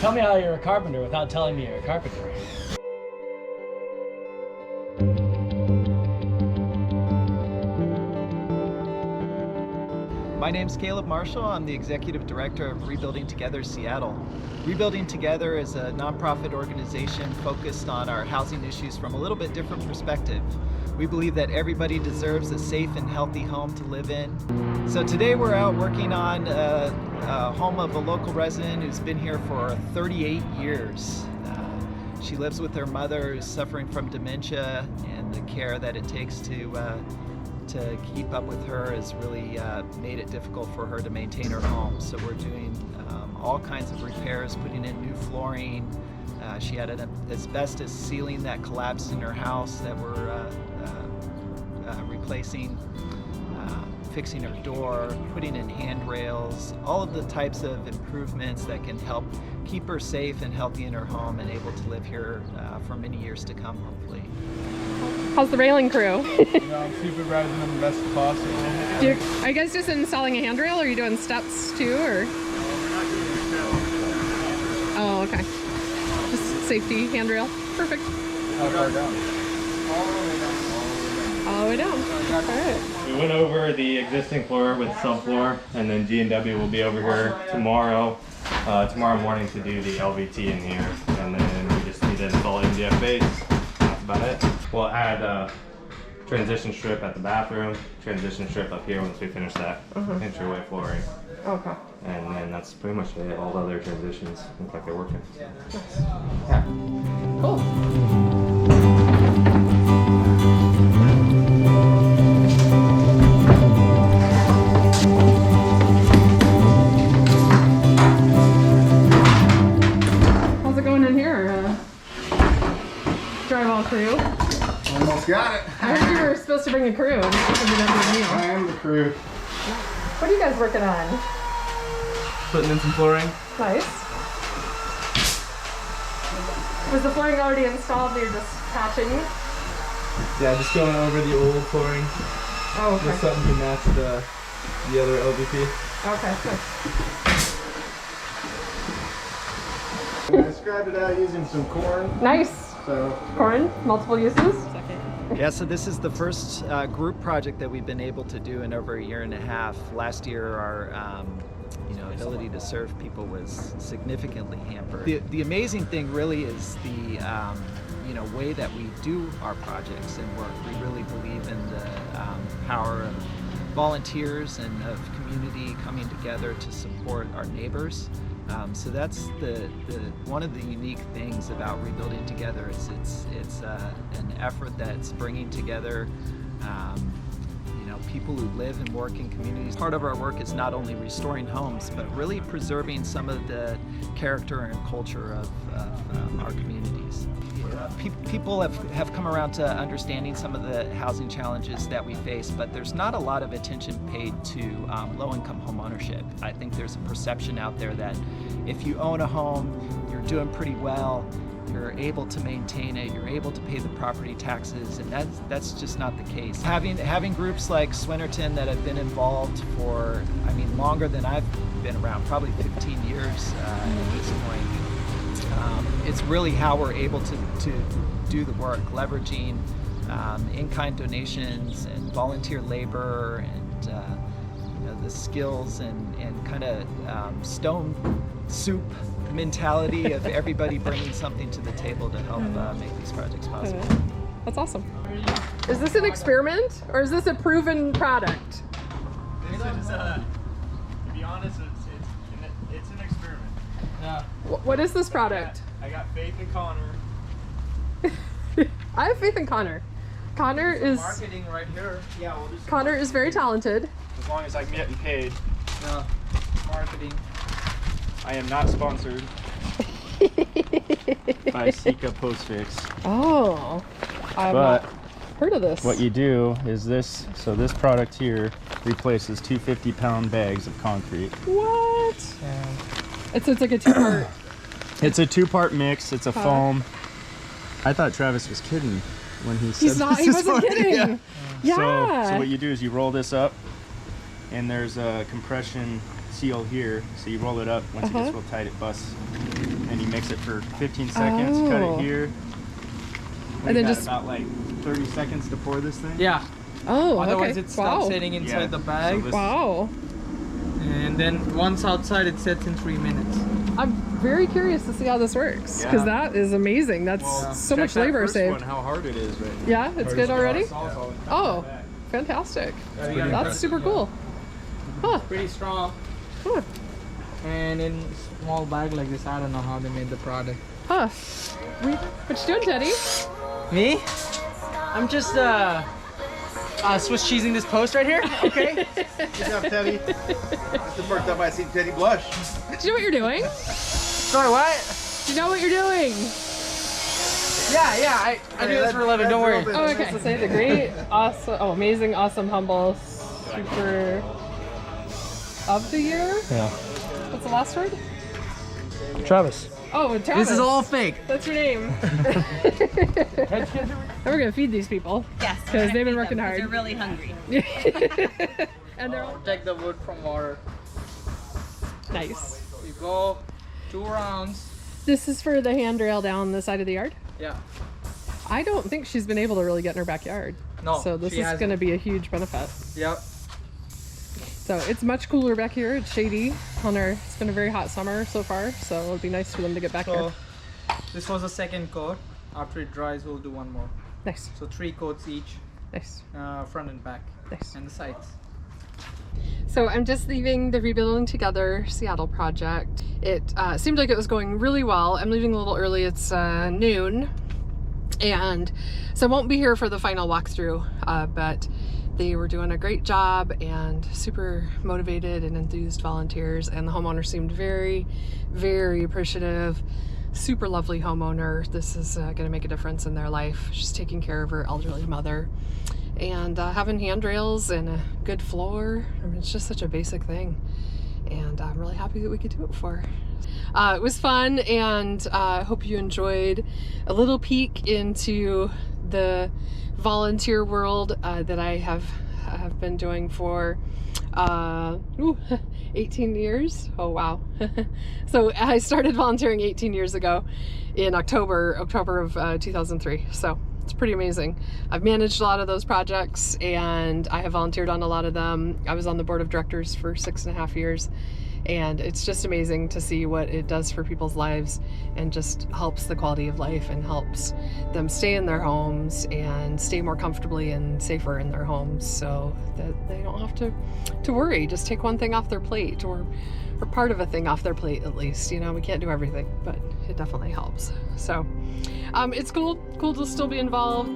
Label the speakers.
Speaker 1: Tell me how you're a carpenter without telling me you're a carpenter.
Speaker 2: My name's Caleb Marshall. I'm the Executive Director of Rebuilding Together Seattle. Rebuilding Together is a nonprofit organization focused on our housing issues from a little bit different perspective. We believe that everybody deserves a safe and healthy home to live in. So today we're out working on a home of a local resident who's been here for 38 years. She lives with her mother who's suffering from dementia, and the care that it takes to keep up with her has really made it difficult for her to maintain her home. So we're doing all kinds of repairs, putting in new flooring. She had an asbestos ceiling that collapsed in her house that we're replacing, fixing her door, putting in handrails, all of the types of improvements that can help keep her safe and healthy in her home and able to live here for many years to come, hopefully.
Speaker 3: How's the railing crew?
Speaker 4: I'm supervising them the best possible.
Speaker 3: Are you guys just installing a handrail, or are you doing steps too, or? Oh, okay. Just safety handrail. Perfect.
Speaker 4: How far down?
Speaker 3: All the way down. All right.
Speaker 5: We went over the existing floor with subfloor, and then G&W will be over here tomorrow morning to do the LVT in here, and then we just need to install MDF base. That's about it. We'll add a transition strip at the bathroom, transition strip up here once we finish that entryway flooring.
Speaker 3: Okay.
Speaker 5: And then that's pretty much it. All the other transitions look like they're working.
Speaker 3: Yeah. Cool. How's it going in here? Drywall crew.
Speaker 4: Almost got it.
Speaker 3: I heard you were supposed to bring a crew.
Speaker 4: I am the crew.
Speaker 3: What are you guys working on?
Speaker 4: Putting in some flooring.
Speaker 3: Nice. Was the flooring already installed and you're just patching?
Speaker 4: Yeah, just going over the old flooring.
Speaker 3: Oh, okay.
Speaker 4: Just something to match the other LVP.
Speaker 3: Okay, good.
Speaker 4: I described it out using some corn.
Speaker 3: Nice.
Speaker 4: So
Speaker 3: Corn, multiple uses.
Speaker 2: Yeah, so this is the first group project that we've been able to do in over a year and a half. Last year, our ability to serve people was significantly hampered. The amazing thing really is the way that we do our projects and work. We really believe in the power of volunteers and of community coming together to support our neighbors. So that's the one of the unique things about Rebuilding Together is it's an effort that's bringing together people who live and work in communities. Part of our work is not only restoring homes, but really preserving some of the character and culture of our communities. People have come around to understanding some of the housing challenges that we face, but there's not a lot of attention paid to low-income home ownership. I think there's a perception out there that if you own a home, you're doing pretty well, you're able to maintain it, you're able to pay the property taxes, and that's just not the case. Having groups like Swinnerton that have been involved for, longer than I've been around, probably 15 years at this point, it's really how we're able to do the work, leveraging in-kind donations and volunteer labor and the skills and kind of stone soup mentality of everybody bringing something to the table to help make these projects possible.
Speaker 3: That's awesome. Is this an experiment or is this a proven product?
Speaker 6: This is, to be honest, it's an experiment.
Speaker 4: yeah.
Speaker 3: What is this product?
Speaker 6: I got faith in Connor.
Speaker 3: I have faith in Connor. Connor is
Speaker 6: Marketing right here. Yeah, we'll just
Speaker 3: Connor is very talented.
Speaker 6: as long as I'm getting paid.
Speaker 4: Yeah.
Speaker 6: Marketing. I am not sponsored by Sika Postfix.
Speaker 3: Oh, I've
Speaker 6: But
Speaker 3: not heard of this.
Speaker 6: what you do is this. So this product here replaces 2 50-pound bags of concrete.
Speaker 3: What? It's like a two-part.
Speaker 6: It's a 2-part mix. It's a foam. I thought Travis was kidding when he said
Speaker 3: He's not.
Speaker 6: this
Speaker 3: He
Speaker 6: is
Speaker 3: wasn't
Speaker 6: funny.
Speaker 3: kidding.
Speaker 6: Yeah.
Speaker 3: Yeah.
Speaker 6: So what you do is you roll this up, and there's a compression seal here. So you roll it up. Once it gets real tight, it busts, and and you mix it for 15 seconds, cut
Speaker 3: Oh.
Speaker 6: it here.
Speaker 3: And then
Speaker 6: got
Speaker 3: just-
Speaker 6: about like 30 seconds to pour this thing.
Speaker 7: Yeah.
Speaker 3: Oh,
Speaker 7: Otherwise
Speaker 3: okay.
Speaker 7: it stops
Speaker 3: Wow.
Speaker 7: sitting inside
Speaker 6: Yeah.
Speaker 7: the bag.
Speaker 6: So this-
Speaker 3: Wow.
Speaker 7: And then once outside it sets in 3 minutes.
Speaker 3: I'm very curious to see how this works because
Speaker 6: Yeah.
Speaker 3: that is amazing. That's so
Speaker 6: Check
Speaker 3: much
Speaker 6: that
Speaker 3: labor
Speaker 6: first
Speaker 3: saved.
Speaker 6: one, how hard it is right now.
Speaker 3: Yeah, it's good already?
Speaker 6: Also,
Speaker 3: Oh, fantastic.
Speaker 7: We got
Speaker 3: That's super cool. Huh.
Speaker 7: pretty strong.
Speaker 3: Huh.
Speaker 7: And in small bag like this, I don't know how they made the product.
Speaker 3: Huh. What you doing, Teddy?
Speaker 1: Me? I'm just Swiss cheesing this post right here. Okay.
Speaker 4: Good job, Teddy. That's the first time I see Teddy blush.
Speaker 3: Do you know what you're doing?
Speaker 1: Sorry, what?
Speaker 3: Do you know what you're doing?
Speaker 1: Yeah. I do this for a living. Don't worry.
Speaker 3: Oh, okay. So say the great, awesome, amazing, awesome, humble, super of the year?
Speaker 1: Yeah.
Speaker 3: What's the last word?
Speaker 1: Travis.
Speaker 3: Oh, Travis.
Speaker 1: This is all fake.
Speaker 3: That's your name. And we're gonna feed these people.
Speaker 8: Yes,
Speaker 3: Because they've been working hard.
Speaker 8: They're really hungry.
Speaker 3: And they're all
Speaker 7: Protect the wood from water.
Speaker 3: nice.
Speaker 7: You go 2 rounds.
Speaker 3: This is for the handrail down the side of the yard.
Speaker 7: Yeah.
Speaker 3: I don't think she's been able to really get in her backyard.
Speaker 7: No,
Speaker 3: So this
Speaker 7: she
Speaker 3: is
Speaker 7: hasn't.
Speaker 3: going to be a huge benefit.
Speaker 7: Yep.
Speaker 3: So it's much cooler back here. It's shady on our. It's been a very hot summer so far. So it'll be nice for them to get back
Speaker 7: So
Speaker 3: here.
Speaker 7: this was the second coat. After it dries, we'll do one more.
Speaker 3: Nice,
Speaker 7: So 3 coats each,
Speaker 3: nice,
Speaker 7: front and back,
Speaker 3: nice.
Speaker 7: and the sides.
Speaker 3: So I'm just leaving the Rebuilding Together Seattle project. It seemed like it was going really well. I'm leaving a little early. It's noon. And so I won't be here for the final walkthrough, but they were doing a great job and super motivated and enthused volunteers, and the homeowner seemed very, very appreciative. Super lovely homeowner. This is going to make a difference in their life. She's taking care of her elderly mother and having handrails and a good floor. I mean, it's just such a basic thing, and I'm really happy that we could do it for her. It was fun, and I hope you enjoyed a little peek into the volunteer world that I have been doing for 18 years. Oh wow. So I started volunteering 18 years ago in October of 2003. So it's pretty amazing. I've managed a lot of those projects and I have volunteered on a lot of them. I was on the board of directors for 6.5 years. And it's just amazing to see what it does for people's lives and just helps the quality of life and helps them stay in their homes and stay more comfortably and safer in their homes so that they don't have to worry. Just take one thing off their plate or part of a thing off their plate at least. You know, we can't do everything, but it definitely helps. So it's cool to still be involved.